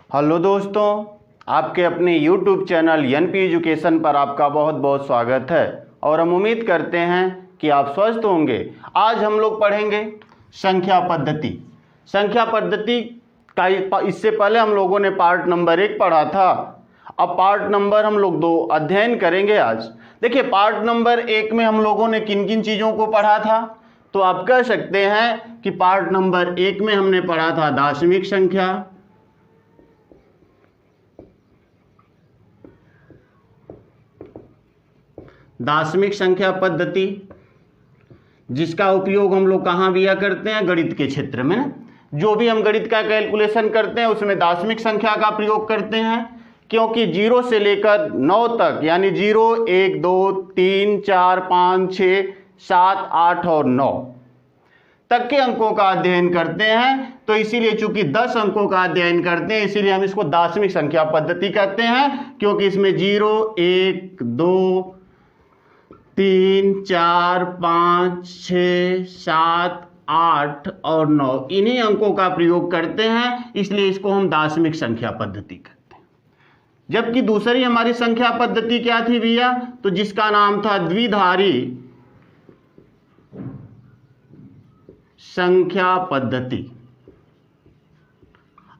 Hello दोस्तों, आपके अपने YouTube चैनल एनपी एजुकेशन पर आपका बहुत बहुत स्वागत है और हम उम्मीद करते हैं कि आप स्वस्थ होंगे। आज हम लोग पढ़ेंगे संख्या पद्धति। संख्या पद्धति का इससे पहले हम लोगों ने पार्ट नंबर 1 पढ़ा था। अब पार्ट नंबर हम लोग 2 अध्ययन करेंगे आज। देखिए, पार्ट नंबर 1 में हम लोगों ने किन किन चीज़ों को पढ़ा था, तो आप कह सकते हैं कि पार्ट नंबर 1 में हमने पढ़ा था दशमिक संख्या, दशमिक संख्या पद्धति, जिसका उपयोग हम लोग कहाँ किया करते हैं, गणित के क्षेत्र में ना। जो भी हम गणित का कैलकुलेशन करते हैं उसमें दशमिक संख्या का प्रयोग करते हैं, क्योंकि 0 से लेकर 9 तक यानी 0, 1, 2, 3, 4, 5, 6, 7, 8 और 9 तक के अंकों का अध्ययन करते हैं। तो इसीलिए चूंकि 10 अंकों का अध्ययन करते हैं इसीलिए हम इसको दशमिक संख्या पद्धति कहते हैं, क्योंकि इसमें 0, 1, 2, 3, 4, 5, 6, 7, 8 और 9 इन्हीं अंकों का प्रयोग करते हैं, इसलिए इसको हम दशमिक संख्या पद्धति कहते हैं। जबकि दूसरी हमारी संख्या पद्धति क्या थी भैया, तो जिसका नाम था द्विधारी संख्या पद्धति।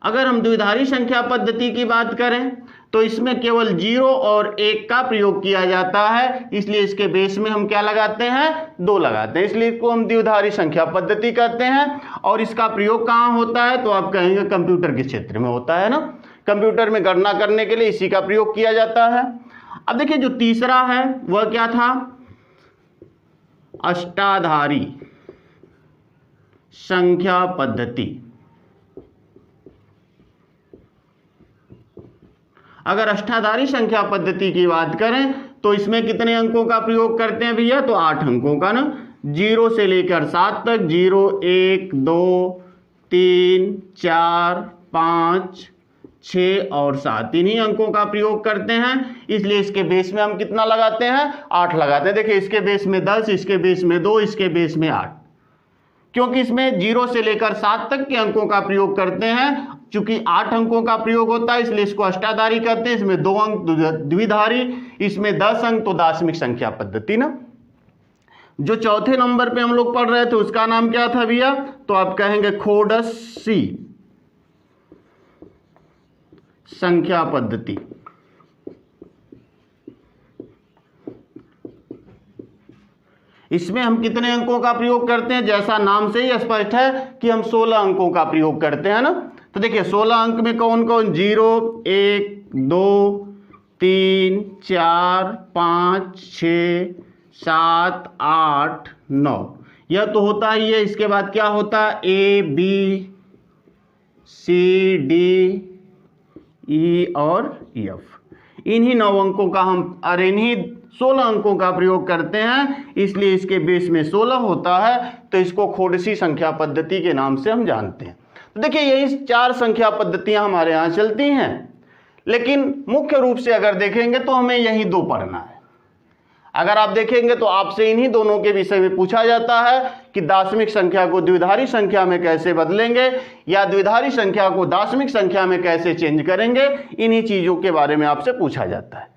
अगर हम द्विधारी संख्या पद्धति की बात करें तो इसमें केवल 0 और 1 का प्रयोग किया जाता है, इसलिए इसके बेस में हम क्या लगाते हैं, 2 लगाते हैं, इसलिए इसको हम द्विधारी संख्या पद्धति कहते हैं। और इसका प्रयोग कहाँ होता है, तो आप कहेंगे कंप्यूटर के क्षेत्र में होता है ना। कंप्यूटर में गणना करने के लिए इसी का प्रयोग किया जाता है। अब देखिए, जो तीसरा है वह क्या था, अष्टाधारी संख्या पद्धति। अगर अष्टाधारी संख्या पद्धति की बात करें तो इसमें कितने अंकों का प्रयोग करते हैं भैया, तो 8 अंकों का ना, 0 से लेकर 7 तक, 0, 1, 2, 3, 4, 5, 6 और 7 इन्हीं अंकों का प्रयोग करते हैं, इसलिए इसके बेस में हम कितना लगाते हैं, 8 लगाते हैं। देखिए, इसके बेस में 10, इसके बेस में 2, इसके बेस में 8, क्योंकि इसमें 0 से लेकर 7 तक के अंकों का प्रयोग करते हैं। चूंकि 8 अंकों का प्रयोग होता है इसलिए इसको अष्टाधारी कहते हैं। इसमें 2 अंक द्विधारी, इसमें 10 अंक तो दशमिक संख्या पद्धति ना। जो चौथे नंबर पे हम लोग पढ़ रहे थे उसका नाम क्या था भैया, तो आप कहेंगे खोडसी संख्या पद्धति। इसमें हम कितने अंकों का प्रयोग करते हैं, जैसा नाम से ही स्पष्ट है कि हम 16 अंकों का प्रयोग करते हैं ना। तो देखिए, 16 अंक में कौन कौन, 0, 1, 2, 3, 4, 5, 6, 7, 8, 9 यह तो होता ही है। इसके बाद क्या होता है, A, B, C, D, E और F। इन्हीं 9 अंकों का हम और इन्हीं 16 अंकों का प्रयोग करते हैं, इसलिए इसके बेस में 16 होता है, तो इसको खोडसी संख्या पद्धति के नाम से हम जानते हैं। तो देखिए, यही 4 संख्या पद्धतियां हमारे यहाँ चलती हैं, लेकिन मुख्य रूप से अगर देखेंगे तो हमें यही 2 पढ़ना है। अगर आप देखेंगे तो आपसे इन्हीं दोनों के विषय में पूछा जाता है कि दशमिक संख्या को द्विधारी संख्या में कैसे बदलेंगे या द्विधारी संख्या को दशमिक संख्या में कैसे चेंज करेंगे, इन्हीं चीजों के बारे में आपसे पूछा जाता है।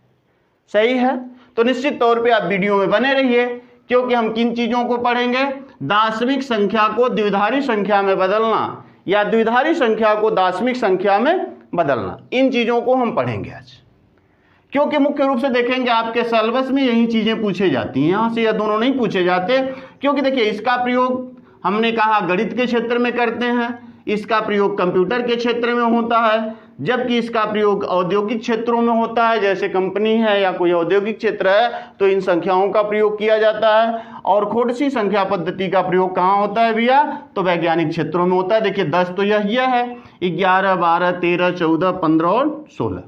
सही है, तो निश्चित तौर पे आप वीडियो में बने रहिए, क्योंकि हम किन चीजों को पढ़ेंगे, दशमिक संख्या को द्विधारी संख्या में बदलना या द्विधारी संख्या को दशमिक संख्या में बदलना, इन चीजों को हम पढ़ेंगे आज। क्योंकि मुख्य रूप से देखेंगे आपके सिलेबस में यही चीजें पूछे जाती हैं, यहां से यह दोनों नहीं पूछे जाते। क्योंकि देखिए, इसका प्रयोग हमने कहा गणित के क्षेत्र में करते हैं, इसका प्रयोग कंप्यूटर के क्षेत्र में होता है, जबकि इसका प्रयोग औद्योगिक क्षेत्रों में होता है, जैसे कंपनी है या कोई औद्योगिक क्षेत्र है तो इन संख्याओं का प्रयोग किया जाता है। और खोडसी संख्या पद्धति का प्रयोग कहाँ होता है भैया, तो वैज्ञानिक क्षेत्रों में होता है। देखिए, 10 तो यह है, 11, 12, 13, 14, 15 और 16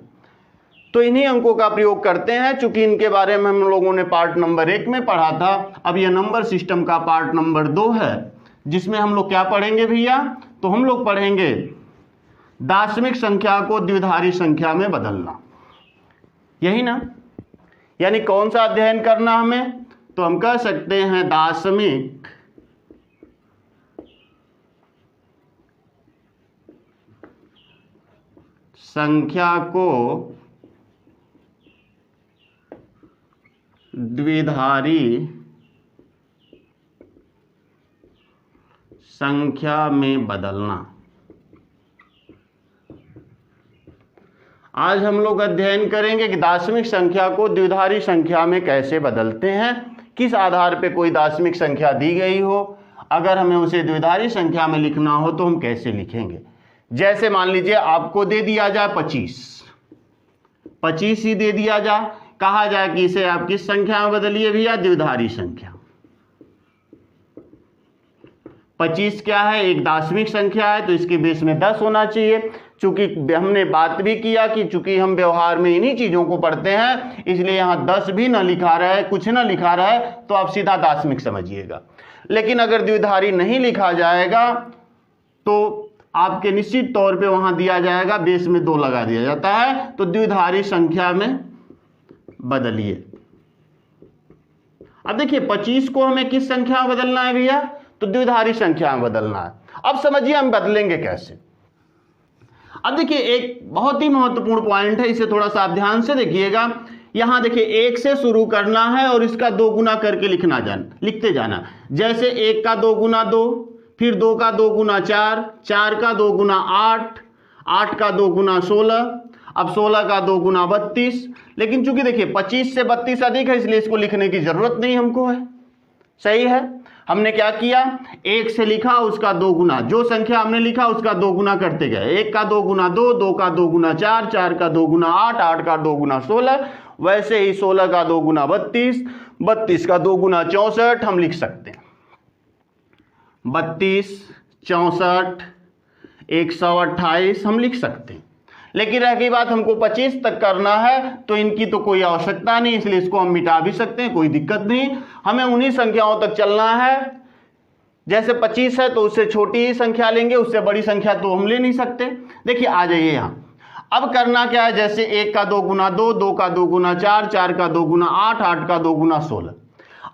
तो इन्हीं अंकों का प्रयोग करते हैं। चूंकि इनके बारे में हम लोगों ने पार्ट नंबर 1 में पढ़ा था, अब यह नंबर सिस्टम का पार्ट नंबर 2 है, जिसमें हम लोग क्या पढ़ेंगे भैया, तो हम लोग पढ़ेंगे दशमिक संख्या को द्विधारी संख्या में बदलना। यही ना, यानी कौन सा अध्ययन करना हमें, तो हम कह सकते हैं दशमिक संख्या को द्विधारी संख्या में बदलना। आज हम लोग अध्ययन करेंगे कि दार्शनिक संख्या को द्विधारी संख्या में कैसे बदलते हैं, किस आधार पे कोई दार्शनिक संख्या दी गई हो, अगर हमें उसे द्विधारी संख्या में लिखना हो तो हम कैसे लिखेंगे। जैसे मान लीजिए आपको दे दिया जाए 25 ही दे दिया जाए, कहा जाए कि इसे आप किस संख्या में बदलिए भैया, द्विधारी संख्या। 25 क्या है, एक दार्शनिक संख्या है, तो इसके बेस में 10 होना चाहिए। चूंकि हमने बात भी किया कि चूंकि हम व्यवहार में इन्हीं चीजों को पढ़ते हैं, इसलिए यहां 10 भी ना लिखा रहा है, कुछ ना लिखा रहा है, तो आप सीधा दार्शनिक समझिएगा। लेकिन अगर द्विधारी नहीं लिखा जाएगा तो आपके निश्चित तौर पे वहां दिया जाएगा, बेस में 2 लगा दिया जाता है, तो द्विधारी संख्या में बदलिए। अब देखिए 25 को हमें किस संख्या में बदलना है भैया, तो द्विधारी संख्या में बदलना है। अब समझिए हम बदलेंगे कैसे। अब देखिए एक बहुत ही महत्वपूर्ण पॉइंट है, इसे थोड़ा सा आप ध्यान से देखिएगा। यहां देखिए 1 से शुरू करना है और इसका 2 गुना करके लिखते जाना। जैसे 1 का 2 गुना 2, फिर 2 का 2 गुना 4, 4 का 2 गुना 8, 8 का 2 गुना 16, अब 16 का 2 गुना 32। लेकिन चूंकि देखिए 25 से 32 अधिक है, इसलिए इसको लिखने की जरूरत नहीं हमको है। सही है, हमने क्या किया, 1 से लिखा, उसका 2 गुना, जो संख्या हमने लिखा उसका 2 गुना करते गए। 1 का 2 गुना 2, 2 का 2 गुना 4, 4 का 2 गुना 8, 8 का 2 गुना 16, वैसे ही 16 का 2 गुना 32, 32 का 2 गुना 64 हम लिख सकते हैं। 32, 64, 128 हम लिख सकते हैं। लेकिन रह गई बात हमको 25 तक करना है, तो इनकी तो कोई आवश्यकता नहीं, इसलिए इसको हम मिटा भी सकते हैं, कोई दिक्कत नहीं। हमें उन्हीं संख्याओं तक चलना है। जैसे 25 है तो उससे छोटी ही संख्या लेंगे, उससे बड़ी संख्या तो हम ले नहीं सकते। देखिए आ जाइए यहाँ। अब करना क्या है, जैसे 1 का 2 गुना 2, 2 का 2 गुना 4, 4 का 2 गुना 8, 8 का 2 गुना 16।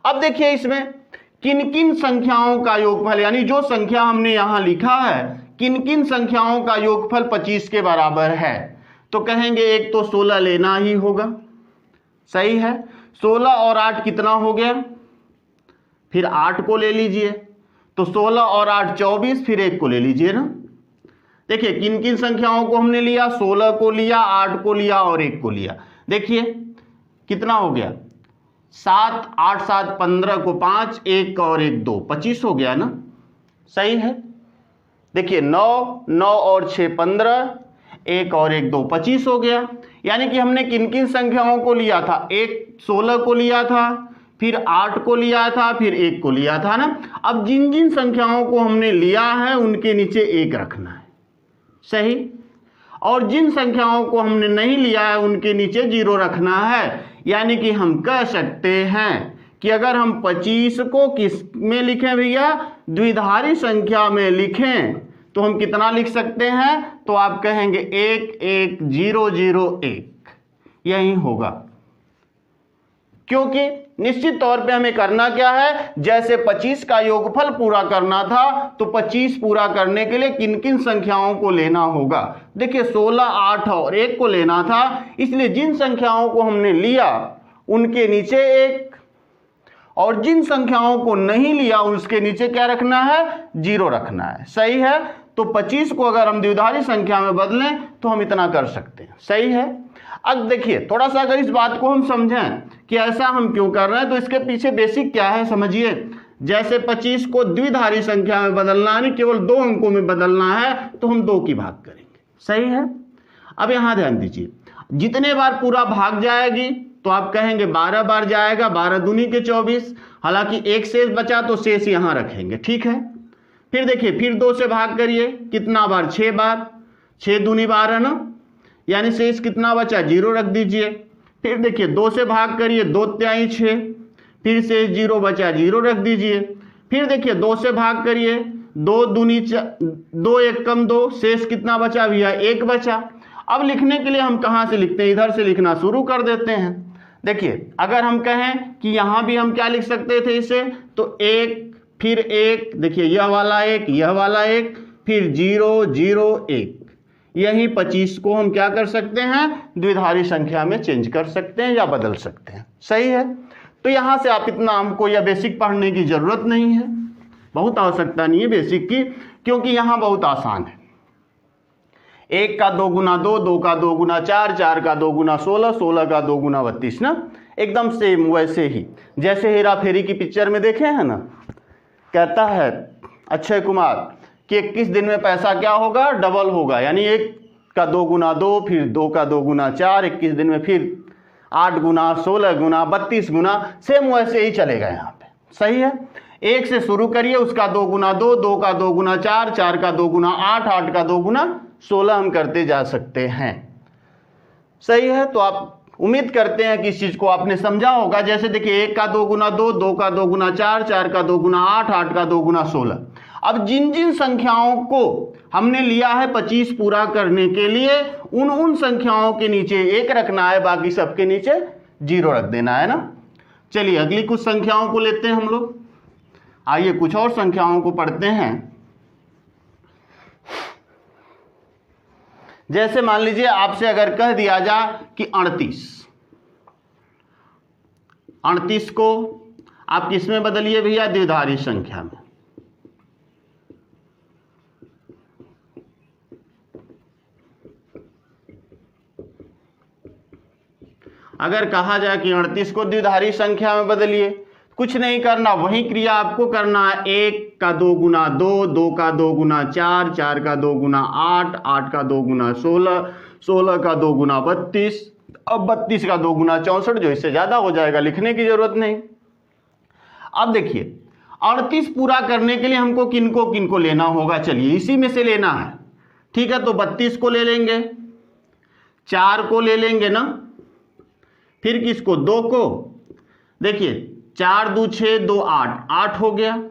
अब देखिए इसमें किन किन संख्याओं का योगफल, यानी जो संख्या हमने यहां लिखा है, किन किन संख्याओं का योगफल 25 के बराबर है। तो कहेंगे एक तो 16 लेना ही होगा। सही है, 16 और 8 कितना हो गया, फिर 8 को ले लीजिए, तो 16 और 8 24, फिर 1 को ले लीजिए ना। देखिए किन किन संख्याओं को हमने लिया, 16 को लिया, 8 को लिया और 1 को लिया। देखिए कितना हो गया, 7, 8, 7, 15 को 5, 1 और 1 2, 25 हो गया ना। सही है, देखिए 9, 9 और 6 15, 1 और 1 2, 25 हो गया। यानी कि हमने किन किन संख्याओं को लिया था, 16 को लिया था, फिर 8 को लिया था, फिर 1 को लिया था ना। अब जिन जिन संख्याओं को हमने लिया है उनके नीचे 1 रखना है। सही, और जिन संख्याओं को हमने नहीं लिया है उनके नीचे 0 रखना है। यानी कि हम कह सकते हैं कि अगर हम 25 को किस में लिखें भैया, द्विधारी संख्या में लिखें, तो हम कितना लिख सकते हैं, तो आप कहेंगे 1 1 0 0 1, यही होगा। क्योंकि निश्चित तौर पे हमें करना क्या है, जैसे 25 का योगफल पूरा करना था, तो 25 पूरा करने के लिए किन किन संख्याओं को लेना होगा। देखिए 16, 8 और 1 को लेना था, इसलिए जिन संख्याओं को हमने लिया उनके नीचे 1, और जिन संख्याओं को नहीं लिया उसके नीचे क्या रखना है, 0 रखना है। सही है, तो 25 को अगर हम द्विधारी संख्या में बदलें तो हम इतना कर सकते हैं। सही है। अब देखिए थोड़ा सा अगर इस बात को हम समझें कि ऐसा हम क्यों कर रहे हैं, तो इसके पीछे बेसिक क्या है समझिए। जैसे 25 को द्विधारी संख्या में बदलना है, केवल 2 अंकों में बदलना है, तो हम 2 की भाग करेंगे। सही है। अब यहां ध्यान दीजिए, जितने बार पूरा भाग जाएगी तो आप कहेंगे 12 बार जाएगा, 12 दूनी के 24। हालांकि 1 शेष बचा तो शेष यहां रखेंगे, ठीक है। फिर देखिए फिर 2 से भाग करिए, कितना बार, 6 बार, 6 दूनी 12 ना, यानी शेष कितना बचा, 0 रख दीजिए। फिर देखिए 2 से भाग करिए, 2 तिहाई 6, फिर शेष 0 बचा, 0 रख दीजिए। फिर देखिए 2 से भाग करिए, 2 दूनी 2 1 कम 2, शेष कितना बचा भैया, 1 बचा। अब लिखने के लिए हम कहां से लिखते हैं, इधर से लिखना शुरू कर देते हैं। देखिए अगर हम कहें कि यहां भी हम क्या लिख सकते थे इसे, तो 1 फिर 1, देखिए यह वाला 1, यह वाला 1, फिर 0 0 1, यही 25 को हम क्या कर सकते हैं, द्विधारी संख्या में चेंज कर सकते हैं या बदल सकते हैं। सही है, तो यहां से आप इतना हमको या बेसिक पढ़ने की जरूरत नहीं है, बहुत आवश्यकता नहीं है बेसिक की, क्योंकि यहां बहुत आसान है। 1 का 2 गुना 2, 2 का 2 गुना 4, 4 का 2 गुना 16, 16 का 2 गुना 32 ना, एकदम सेम वैसे ही जैसे हेरा फेरी की पिक्चर में देखे हैं ना, कहता है अक्षय कुमार कि 21 दिन में पैसा क्या होगा, डबल होगा, यानी 1 का 2 गुना 2, फिर 2 का 2 गुना 4, 21 दिन में फिर 8 गुना 16 गुना 32 गुना, सेम वैसे ही चलेगा यहाँ पे। सही है, 1 से शुरू करिए, उसका 2 गुना 2, 2 का 2 गुना 4, 4 का 2 गुना 8, 8 का 2 गुना 16 हम करते जा सकते हैं। सही है, तो आप उम्मीद करते हैं कि इस चीज को आपने समझा होगा। जैसे देखिए 1 का 2 गुना 2, 2 का 2 गुना 4, 4 का 2 गुना 8, 8 का 2 गुना 16। अब जिन जिन संख्याओं को हमने लिया है 25 पूरा करने के लिए, उन संख्याओं के नीचे 1 रखना है, बाकी सबके नीचे 0 रख देना है ना। चलिए अगली कुछ संख्याओं को लेते हैं हम लोग। आइए कुछ और संख्याओं को पढ़ते हैं। जैसे मान लीजिए आपसे अगर कह दिया जाए कि 38 को आप किस में बदलिए भैया, द्विधारी संख्या में। अगर कहा जाए कि 38 को द्विधारी संख्या में बदलिए, कुछ नहीं करना, वही क्रिया आपको करना है। 1 का 2 गुना 2, 2 का 2 गुना 4, 4 का 2 गुना 8, 8 का 2 गुना 16, 16 का 2 गुना 32, अब 32 का 2 गुना 64, जो इससे ज्यादा हो जाएगा, लिखने की जरूरत नहीं। अब देखिए 38 पूरा करने के लिए हमको किनको किनको लेना होगा, चलिए इसी में से लेना है। ठीक है, तो 32 को ले लेंगे, 4 को ले लेंगे ना, फिर किसको, 2 को। देखिए 4 2 6 2 8, 8 हो गया,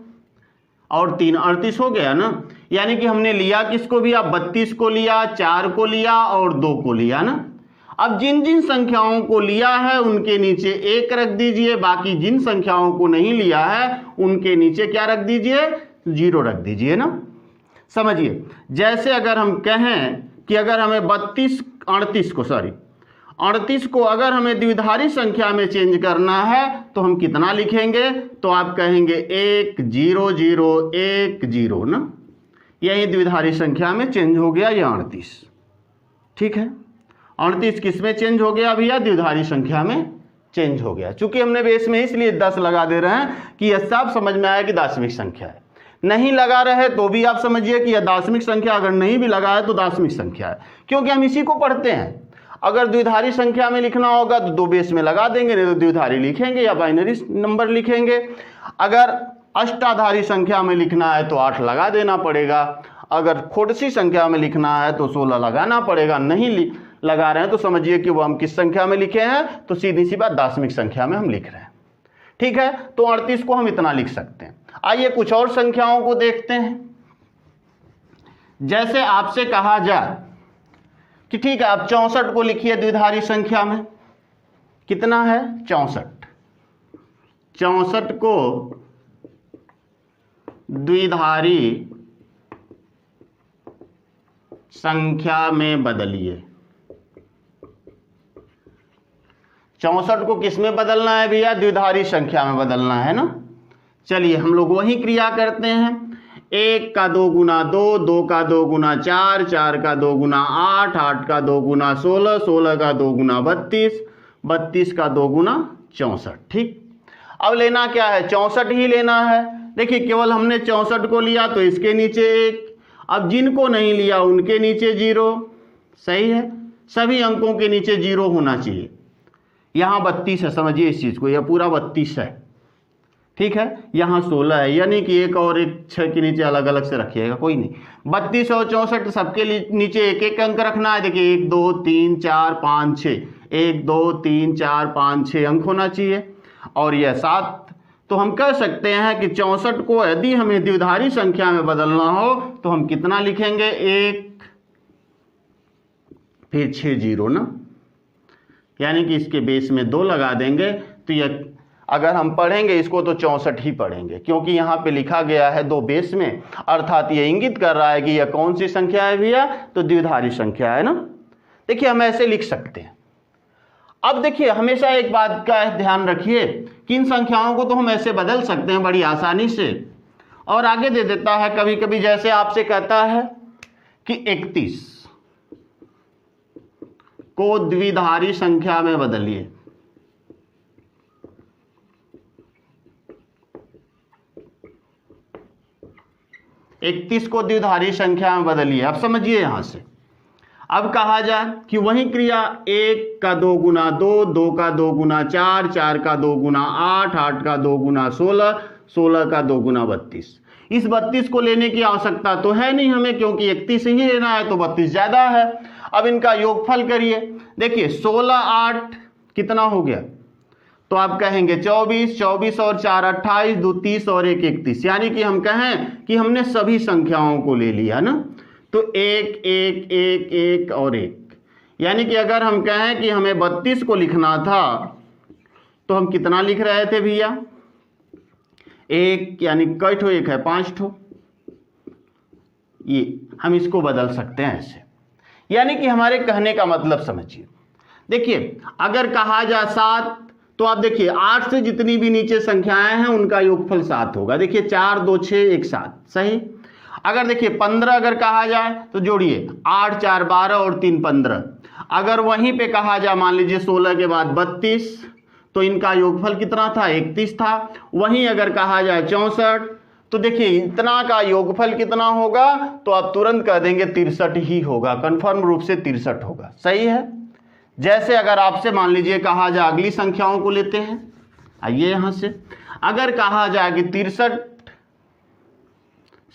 और 3 38 हो गया ना। यानी कि हमने लिया किसको भी, आप 32 को लिया, 4 को लिया और 2 को लिया ना। अब जिन जिन संख्याओं को लिया है उनके नीचे 1 रख दीजिए, बाकी जिन संख्याओं को नहीं लिया है उनके नीचे क्या रख दीजिए, 0 रख दीजिए ना। समझिए, जैसे अगर हम कहें कि अगर हमें 38 को अगर हमें द्विधारी संख्या में चेंज करना है तो हम कितना लिखेंगे, तो आप कहेंगे 1 0 0 1 0 ना, यही द्विधारी संख्या में चेंज हो गया ये 38। ठीक है, 38 किस में चेंज हो गया भैया, द्विधारी संख्या में चेंज हो गया। चूंकि हमने बेस में इसलिए 10 लगा दे रहे हैं कि यह सब समझ में आया कि दार्शनिक संख्या है। नहीं लगा रहे तो भी आप समझिए कि यह दार्शनिक संख्या, अगर नहीं भी लगा है तो दार्शनिक संख्या है, क्योंकि हम इसी को पढ़ते हैं। अगर द्विधारी संख्या में लिखना होगा तो 2 बेस में लगा देंगे, नहीं तो द्विधारी लिखेंगे या बाइनरी नंबर लिखेंगे। अगर अष्टाधारी संख्या में लिखना है तो 8 लगा देना पड़ेगा, अगर खोडसी संख्या में लिखना है तो 16 लगाना पड़ेगा। नहीं लगा रहे हैं तो समझिए कि वो हम किस संख्या में लिखे हैं, तो सीधी सी बात दार्शनिक संख्या में हम लिख रहे हैं। ठीक है, तो 38 को हम इतना लिख सकते हैं। आइए कुछ और संख्याओं को देखते हैं। जैसे आपसे कहा जाए कि ठीक है आप 64 को लिखिए द्विधारी संख्या में, कितना है 64, 64 को द्विधारी संख्या में बदलिए। 64 को किस में बदलना है भैया, द्विधारी संख्या में बदलना है ना। चलिए हम लोग वही क्रिया करते हैं। 1 का 2 गुना 2, 2 का 2 गुना 4, 4 का 2 गुना 8, 8 का 2 गुना 16, 16 का 2 गुना 32, 32 का 2 गुना 64। ठीक, अब लेना क्या है, 64 ही लेना है। देखिए केवल हमने 64 को लिया तो इसके नीचे 1, अब जिनको नहीं लिया उनके नीचे 0। सही है, सभी अंकों के नीचे 0 होना चाहिए। यहाँ 32 है, समझिए इस चीज को, यह पूरा 32 है। ठीक है, यहाँ 16 है, यानी कि 1 और 1 6 के नीचे अलग अलग से रखिएगा, कोई नहीं। 32 और 64 सबके नीचे 1 अंक रखना है। देखिए 1 2 3 4 5 6, 1 2 3 4 5 6 अंक होना चाहिए, और यह 7। तो हम कह सकते हैं कि 64 को यदि हमें द्विधारी संख्या में बदलना हो तो हम कितना लिखेंगे, 1 फिर 6 0 ना, यानी कि इसके बेस में 2 लगा देंगे तो यह अगर हम पढ़ेंगे इसको तो 64 ही पढ़ेंगे, क्योंकि यहाँ पे लिखा गया है 2 बेस में, अर्थात ये इंगित कर रहा है कि यह कौन सी संख्या है भैया, तो द्विधारी संख्या है ना। देखिए हम ऐसे लिख सकते हैं। अब देखिए हमेशा एक बात का ध्यान रखिए कि इन संख्याओं को तो हम ऐसे बदल सकते हैं बड़ी आसानी से, और आगे दे देता है कभी कभी, जैसे आपसे कहता है कि 31 को द्विधारी संख्या में बदलिए। इकतीस को द्विधारी संख्या में बदलिए। अब समझिए यहां से, अब कहा जाए कि वही क्रिया 1 का 2 गुना 2, 2 का 2 गुना 4, 4 का 2 गुना 8, 8 का 2 गुना 16, 16 का 2 गुना 32। इस 32 को लेने की आवश्यकता तो है नहीं हमें, क्योंकि 31 ही लेना है, तो 32 ज्यादा है। अब इनका योगफल करिए। देखिए 16 8 कितना हो गया, तो आप कहेंगे 24, 24 और 4 28, 2 30 और 1 31, यानी कि हम कहें कि हमने सभी संख्याओं को ले लिया ना, तो 1 1 1 1 और 1, यानी कि अगर हम कहें कि हमें 32 को लिखना था तो हम कितना लिख रहे थे भैया, 1, यानी कई ठो 1 है, 5 ठो। ये हम इसको बदल सकते हैं ऐसे, यानी कि हमारे कहने का मतलब समझिए। देखिए अगर कहा जाए 7, तो आप देखिए 8 से जितनी भी नीचे संख्याएं हैं उनका योगफल 7 होगा। देखिए 4 2 6 1 7, सही। अगर देखिए 15 अगर कहा जाए तो जोड़िए, 8 4 12 और 3 15। अगर वहीं पे कहा जाए मान लीजिए 16 के बाद 32, तो इनका योगफल कितना था, 31 था। वहीं अगर कहा जाए 64, तो देखिए इतना का योगफल कितना होगा, तो आप तुरंत कह देंगे 63 ही होगा, कंफर्म रूप से 63 होगा, सही है। जैसे अगर आपसे मान लीजिए कहा जाए, अगली संख्याओं को लेते हैं, आइए यहां से, अगर कहा जाए कि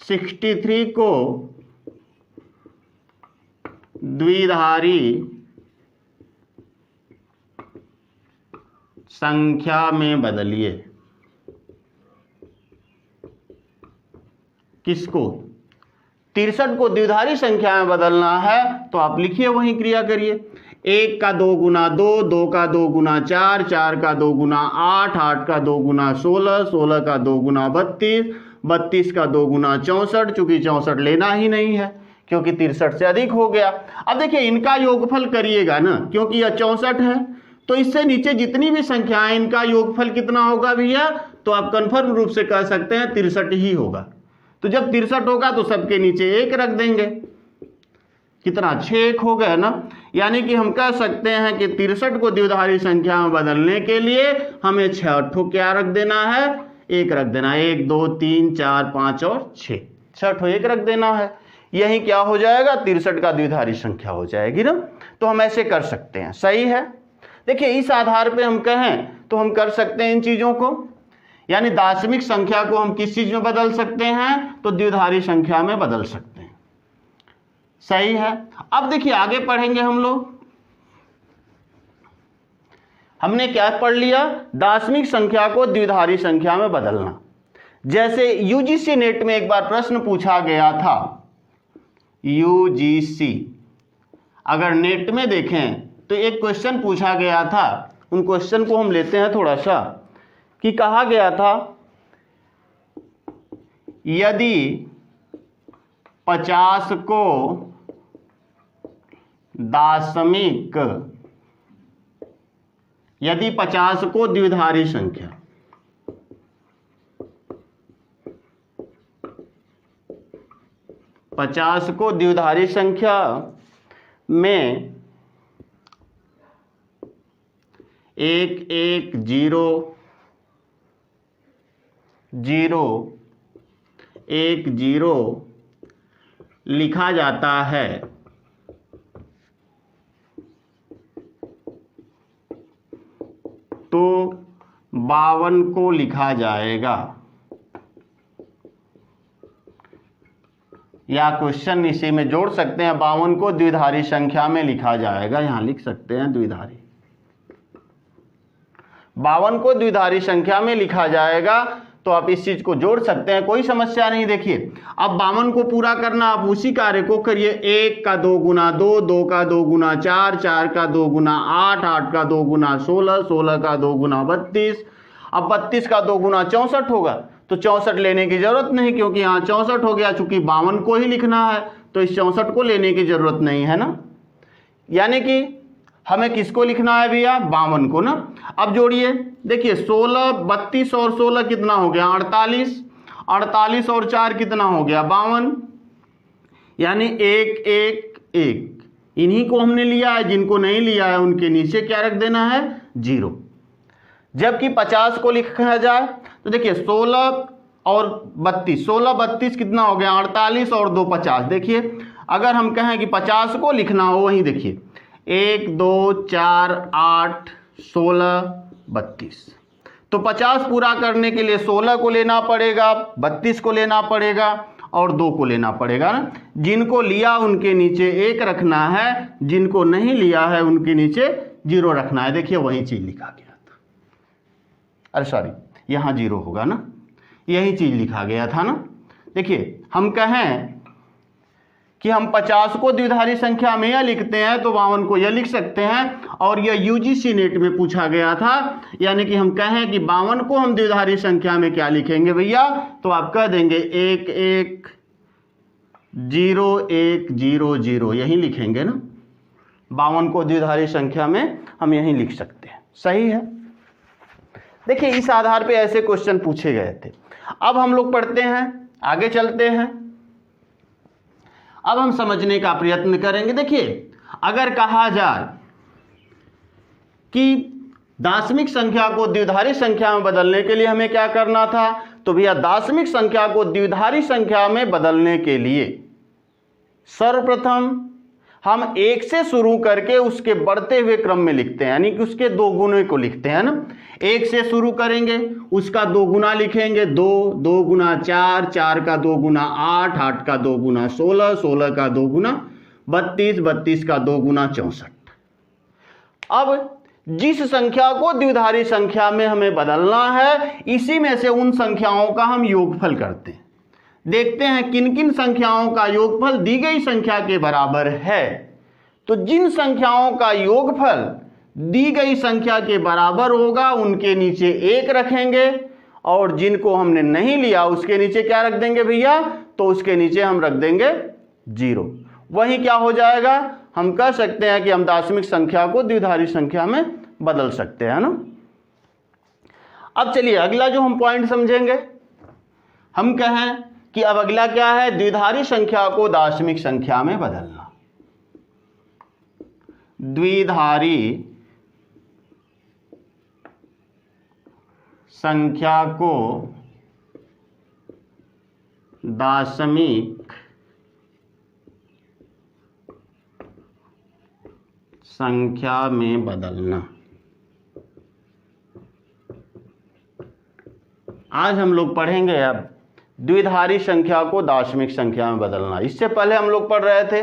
63 को द्विधारी संख्या में बदलिए। किसको, 63 को द्विधारी संख्या में बदलना है, तो आप लिखिए वही क्रिया करिए। 1 का 2 गुना 2, 2 का 2 गुना 4, 4 का 2 गुना 8, 8 का 2 गुना 16, 16 का 2 गुना 32, 32 का 2 गुना 64, चूंकि 64 लेना ही नहीं है क्योंकि 63 से अधिक हो गया। अब देखिए इनका योगफल करिएगा ना, क्योंकि यह 64 है, तो इससे नीचे जितनी भी संख्याएं, इनका योगफल कितना होगा भैया, तो आप कंफर्म रूप से कह सकते हैं 63 ही होगा। तो जब 63 होगा तो सबके नीचे 1 रख देंगे, कितना 6 1 हो गया ना। यानी कि हम कह सकते हैं कि 63 को द्विधारी संख्या में बदलने के लिए हमें 6 ठो क्या रख देना है, 1 रख देना है। 1 2 3 4 5 और 6, 6 ठो 1 रख देना है। यही क्या हो जाएगा, 63 का द्विधारी संख्या हो जाएगी ना। तो हम ऐसे कर सकते हैं, सही है। देखिए इस आधार पे हम कहें तो हम कर सकते हैं इन चीजों को, यानी दार्शनिक संख्या को हम किस चीज में बदल सकते हैं, तो द्विधारी संख्या में बदल सकते हैं, सही है। अब देखिए आगे पढ़ेंगे हम लोग, हमने क्या पढ़ लिया, दार्शनिक संख्या को द्विधारी संख्या में बदलना। जैसे यूजीसी नेट में एक बार प्रश्न पूछा गया था, यूजीसी अगर नेट में देखें तो एक क्वेश्चन पूछा गया था, उन क्वेश्चन को हम लेते हैं थोड़ा सा, कि कहा गया था यदि 50 को दार्शनिक, यदि 50 को द्विधारी संख्या, पचास को द्विधारी संख्या में 1 1 0 0 1 0 लिखा जाता है, तो 52 को लिखा जाएगा। या क्वेश्चन इसी में जोड़ सकते हैं, 52 को द्विधारी संख्या में लिखा जाएगा, यहां लिख सकते हैं द्विधारी, 52 को द्विधारी संख्या में लिखा जाएगा, तो आप इस चीज को जोड़ सकते हैं, कोई समस्या नहीं। देखिए अब 52 को पूरा करना, आप उसी कार्य को करिए। 1 का 2 गुना 2, 2 का 2 गुना 4, 4 का 2 गुना 8, 8 का 2 गुना 16, 16 का 2 गुना 32। अब 32 का 2 गुना 64 होगा, तो 64 लेने की जरूरत नहीं क्योंकि यहाँ 64 हो गया, चूंकि 52 को ही लिखना है तो इस 64 को लेने की जरूरत नहीं है ना। यानी कि हमें किसको लिखना है भैया, 52 को ना। अब जोड़िए, देखिए 16, 32 और 16 कितना हो गया 48, 48 और 4 कितना हो गया 52, यानी 1 1 1। इन्हीं को हमने लिया है, जिनको नहीं लिया है उनके नीचे क्या रख देना है 0। जबकि 50 को लिखा जाए तो देखिए 16 और 32, 16 32 कितना हो गया 48 और 2 50। देखिए अगर हम कहें कि 50 को लिखना हो, वहीं देखिए 1 2 4 8 16 32, तो 50 पूरा करने के लिए 16 को लेना पड़ेगा, 32 को लेना पड़ेगा और 2 को लेना पड़ेगा ना। जिनको लिया उनके नीचे 1 रखना है, जिनको नहीं लिया है उनके नीचे 0 रखना है। देखिए वही चीज लिखा गया था, अरे सॉरी यहाँ 0 होगा ना, यही चीज लिखा गया था ना। देखिए हम कहें कि हम 50 को द्विधारी संख्या में यह लिखते हैं तो 52 को यह लिख सकते हैं, और यह यूजीसी नेट में पूछा गया था। यानी कि हम कहें कि 52 को हम द्विधारी संख्या में क्या लिखेंगे भैया, तो आप कह देंगे 1 1 0 1 0 0, यही लिखेंगे ना। 52 को द्विधारी संख्या में हम यही लिख सकते हैं, सही है। देखिए इस आधार पे ऐसे क्वेश्चन पूछे गए थे। अब हम लोग पढ़ते हैं, आगे चलते हैं। अब हम समझने का प्रयत्न करेंगे। देखिए अगर कहा जाए कि दाशमिक संख्या को द्विधारी संख्या में बदलने के लिए हमें क्या करना था, तो भैया दाशमिक संख्या को द्विधारी संख्या में बदलने के लिए सर्वप्रथम हम 1 से शुरू करके उसके बढ़ते हुए क्रम में लिखते हैं, यानी कि उसके 2 गुने को लिखते हैं ना। 1 से शुरू करेंगे, उसका 2 गुना लिखेंगे 2, 2 गुना 4, 4 का 2 गुना 8, 8 का 2 गुना 16, 16 का 2 गुना 32, 32 का 2 गुना 64। अब जिस संख्या को द्विधारी संख्या में हमें बदलना है, इसी में से उन संख्याओं का हम योगफल करते हैं। देखते हैं किन किन संख्याओं का योगफल दी गई संख्या के बराबर है। तो जिन संख्याओं का योगफल दी गई संख्या के बराबर होगा उनके नीचे 1 रखेंगे, और जिनको हमने नहीं लिया उसके नीचे क्या रख देंगे भैया, तो उसके नीचे हम रख देंगे 0। वही क्या हो जाएगा, हम कह सकते हैं कि हम दाशमिक संख्या को द्विधारी संख्या में बदल सकते हैं ना। अब चलिए अगला जो हम पॉइंट समझेंगे, हम कहें कि अब अगला क्या है, द्विधारी संख्या को दाशमिक संख्या में बदलना। द्विधारी संख्या को दाशमिक संख्या में बदलना। आज हम लोग पढ़ेंगे अब द्विधारी संख्या को दाशमिक संख्या में बदलना। इससे पहले हम लोग पढ़ रहे थे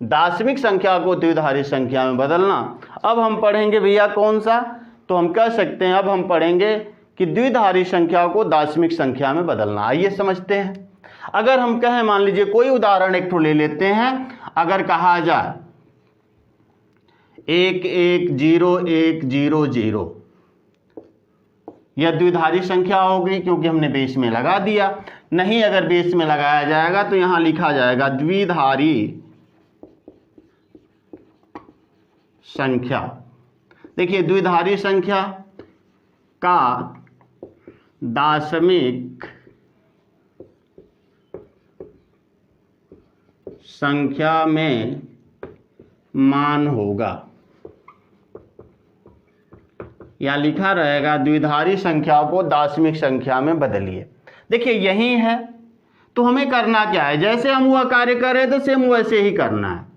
दाशमिक संख्या को द्विधारी संख्या में बदलना। अब हम पढ़ेंगे भैया कौन सा, तो हम कह सकते हैं अब हम पढ़ेंगे कि द्विधारी संख्या को दाशमिक संख्या में बदलना। आइए समझते हैं। अगर हम कहें, मान लीजिए कोई उदाहरण एक ठो ले लेते हैं। अगर कहा जाए 1 1 0 1 0 0, यह द्विधारी संख्या होगी क्योंकि हमने बेस में लगा दिया। नहीं अगर बेस में लगाया जाएगा तो यहां लिखा जाएगा द्विधारी संख्या। देखिए द्विधारी संख्या का दाशमिक संख्या में मान होगा, या लिखा रहेगा द्विधारी संख्या को दाशमिक संख्या में बदलिए। देखिए यही है, तो हमें करना क्या है, जैसे हम वह कार्य कर रहे थे सेम वैसे ही करना है।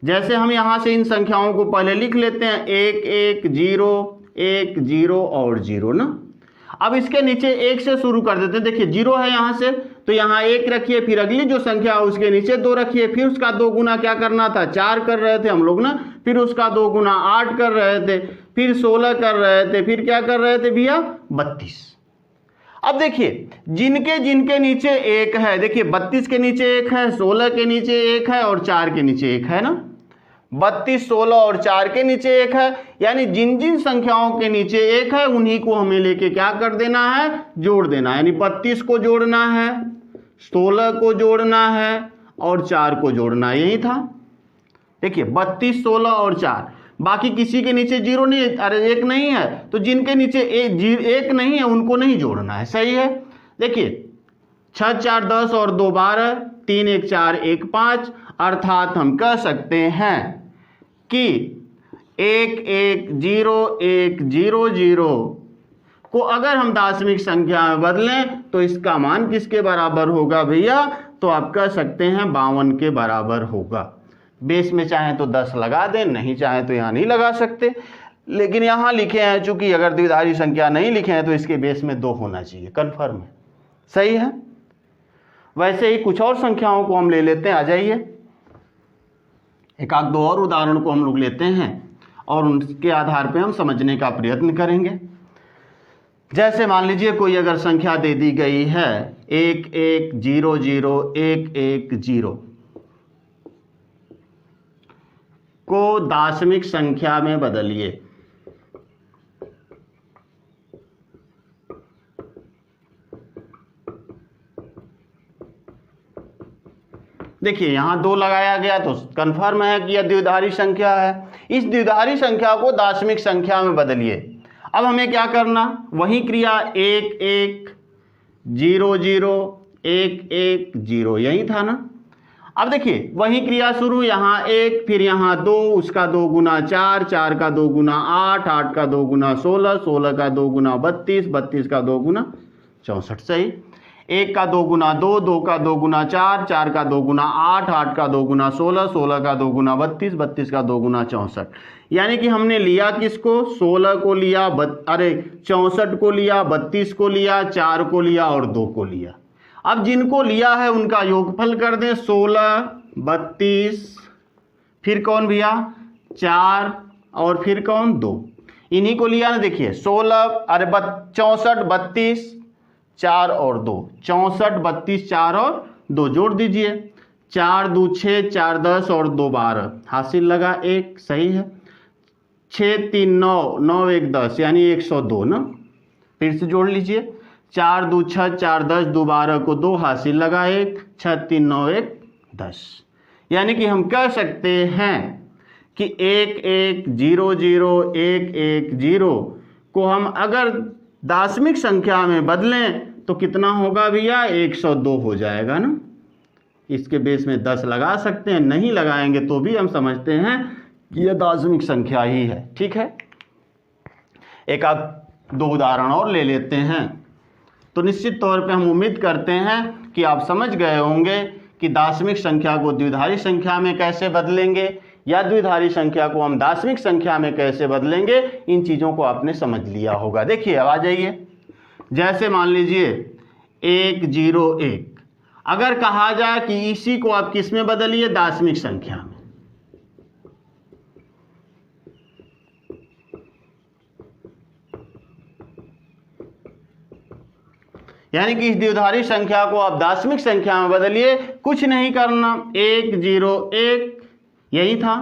जैसे हम यहां से इन संख्याओं को पहले लिख लेते हैं 1 1 0 1 0 और 0 ना। अब इसके नीचे 1 से शुरू कर देते हैं। देखिए 0 है यहां से, तो यहां 1 रखिए, फिर अगली जो संख्या है उसके नीचे 2 रखिए, फिर उसका 2 गुना क्या करना था 4 कर रहे थे हम लोग ना, फिर उसका 2 गुना 8 कर रहे थे, फिर 16 कर रहे थे, फिर क्या कर रहे थे भैया 32। अब देखिए जिनके जिनके नीचे 1 है, देखिए 32 के नीचे 1 है, 16 के नीचे 1 है और 4 के नीचे 1 है ना। 32, 16 और 4 के नीचे 1 है, यानी जिन जिन संख्याओं के नीचे 1 है उन्हीं को हमें लेके क्या कर देना है, जोड़ देना है। यानी 32 को जोड़ना है, 16 को जोड़ना है और 4 को जोड़ना है, यही था। देखिए 32, 16 और 4, बाकी किसी के नीचे 0 नहीं, अरे 1 नहीं है, तो जिनके नीचे 1 नहीं है उनको नहीं जोड़ना है, सही है। देखिए 6 4 10 और 2 12, 3 1 4 1 5, अर्थात हम कह सकते हैं कि 1 1 0 1 0 0 को अगर हम दाशमिक संख्या में बदलें तो इसका मान किसके बराबर होगा भैया, तो आप कह सकते हैं 52 के बराबर होगा। बेस में चाहे तो 10 लगा दें, नहीं चाहे तो यहाँ नहीं लगा सकते, लेकिन यहाँ लिखे हैं चूंकि अगर द्विधारी संख्या नहीं लिखे हैं तो इसके बेस में 2 होना चाहिए, कन्फर्म है, सही है। वैसे ही कुछ और संख्याओं को हम ले लेते हैं, आ जाइए। एक आध दो और उदाहरण को हम लोग लेते हैं और उनके आधार पे हम समझने का प्रयत्न करेंगे। जैसे मान लीजिए कोई अगर संख्या दे दी गई है 1 1 0 0 1 1 0 को दाशमिक संख्या में बदलिए। देखिए यहाँ 2 लगाया गया तो कंफर्म है कि यह द्विधारी संख्या है। इस द्विधारी संख्या को दाशमिक संख्या में बदलिए। अब हमें क्या करना, वही क्रिया 1 1 0 0 1 1 0, यही था ना। अब देखिए वही क्रिया शुरू, यहाँ 1 फिर यहाँ 2, उसका 2 गुना 4, 4 का 2 गुना 8, 8 का 2 गुना 16, 16 का 2 गुना 32, 32 का 2 गुना 64, सही। 1 का 2 गुना 2, 2 का 2 गुना 4, 4 का 2 गुना 8, 8 का 2 गुना 16, 16 का 2 गुना 32, 32 का 2 गुना 64। यानी कि हमने लिया किसको, 16 को लिया, 64 को लिया, 32 को लिया, 4 को लिया और 2 को लिया। अब जिनको लिया है उनका योगफल कर दें, 16 32 फिर कौन भैया 4 और फिर कौन 2, इन्हीं को लिया ना। देखिए 16 अरे 64 32 4 और 2, 64 32 4 और 2 जोड़ दीजिए, 4 2 6 4 10 और 2 12, हासिल लगा 1, सही है। 6 3 9 9 1 10 यानी 102 ना, फिर से जोड़ लीजिए, 4 2 6 4 10 2 12 को 2, हासिल लगा 1, 6 3 9 1 10। यानी कि हम कह सकते हैं कि 1 1 0 0 1 1 0 को हम अगर दाशमिक संख्या में बदलें तो कितना होगा भैया, 102 हो जाएगा ना। इसके बेस में 10 लगा सकते हैं, नहीं लगाएंगे तो भी हम समझते हैं कि यह दाशमिक संख्या ही है, ठीक है। एक आध दो उदाहरण और ले लेते हैं। तो निश्चित तौर पे हम उम्मीद करते हैं कि आप समझ गए होंगे कि दाशमिक संख्या को द्विधारी संख्या में कैसे बदलेंगे या द्विधारी संख्या को हम दाशमिक संख्या में कैसे बदलेंगे, इन चीज़ों को आपने समझ लिया होगा। देखिए अब आ जाइए, जैसे मान लीजिए 1 0 1, अगर कहा जाए कि इसी को आप किस में बदलिए, दाशमिक संख्या में, यानी कि इस द्विधारी संख्या को आप दाशमिक संख्या में बदलिए, कुछ नहीं करना, 1 0 1 यही था,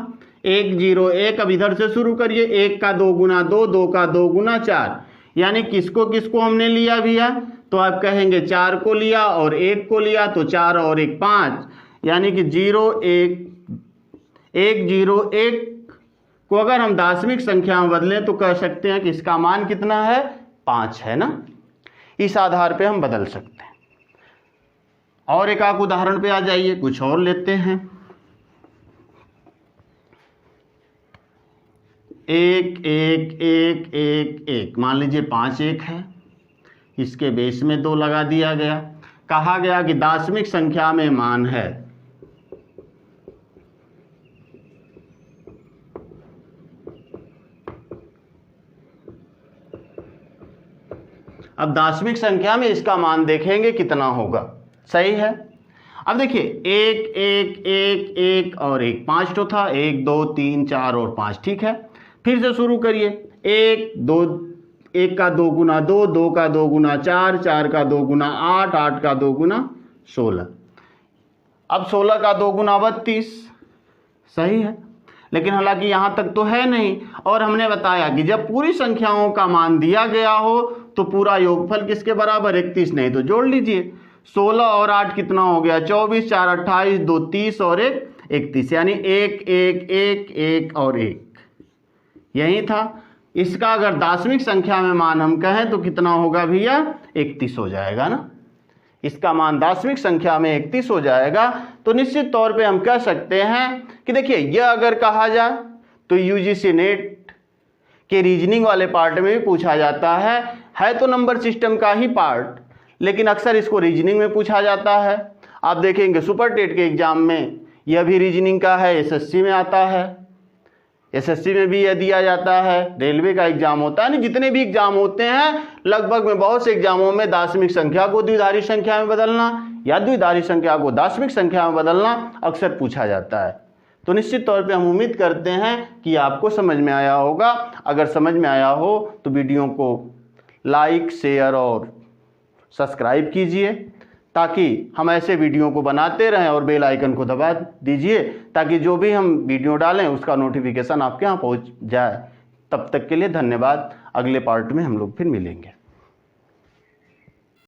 1 0 1। अब इधर से शुरू करिए, 1 का 2 गुना 2, 2 का 2 गुना 4, यानी किसको किसको हमने लिया भैया, तो आप कहेंगे 4 को लिया और 1 को लिया, तो 4 और 1 5, यानी कि 0 1 1 0 1 को अगर हम दाशमिक संख्या में बदलें तो कह सकते हैं कि इसका मान कितना है, 5 है ना। इस आधार पे हम बदल सकते हैं। और एक आध उदाहरण पे आ जाइए, कुछ और लेते हैं। 1 1 1 1 1, मान लीजिए 5 1 है, इसके बेस में 2 लगा दिया गया। कहा गया कि दाशमिक संख्या में मान है, अब दाशमिक संख्या में इसका मान देखेंगे कितना होगा, सही है। अब देखिए 1 1 1 1 और 1 5 तो था, 1 2 3 4 और 5, ठीक है। फिर से शुरू करिए, 1 2 1 का 2 गुना 2, 2 का 2 गुना 4, 4 का 2 गुना 8, 8 का 2 गुना 16, अब 16 का 2 गुना 32, सही है। लेकिन हालांकि यहाँ तक तो है नहीं। और हमने बताया कि जब पूरी संख्याओं का मान दिया गया हो तो पूरा योगफल किसके बराबर, 31, नहीं तो जोड़ लीजिए 16 और 8 कितना हो गया 24, 4 28, 2 30 और 1 31, यानी 1 1 1 1 और 1 यही था। इसका अगर दाशमिक संख्या में मान हम कहें तो कितना होगा भैया, 31 हो जाएगा ना। इसका मान दाशमिक संख्या में 31 हो जाएगा। तो निश्चित तौर पे हम कह सकते हैं कि देखिए यह अगर कहा जाए तो यूजीसी नेट के रीजनिंग वाले पार्ट में भी पूछा जाता है तो नंबर सिस्टम का ही पार्ट, लेकिन अक्सर इसको रीजनिंग में पूछा जाता है। आप देखेंगे सुपर टेट के एग्जाम में यह भी रीजनिंग का है, एसएससी में आता है, एसएससी में भी यह दिया जाता है, रेलवे का एग्जाम होता है, नहीं जितने भी एग्जाम होते हैं लगभग में बहुत से एग्जामों में दाशमिक संख्या को द्विधारी संख्या में बदलना या द्विधारी संख्या को दाशमिक संख्या में बदलना अक्सर पूछा जाता है। तो निश्चित तौर पे हम उम्मीद करते हैं कि आपको समझ में आया होगा। अगर समझ में आया हो तो वीडियो को लाइक, शेयर और सब्सक्राइब कीजिए ताकि हम ऐसे वीडियो को बनाते रहें, और बेल आइकन को दबा दीजिए ताकि जो भी हम वीडियो डालें उसका नोटिफिकेशन आपके यहाँ पहुँच जाए। तब तक के लिए धन्यवाद। अगले पार्ट में हम लोग फिर मिलेंगे।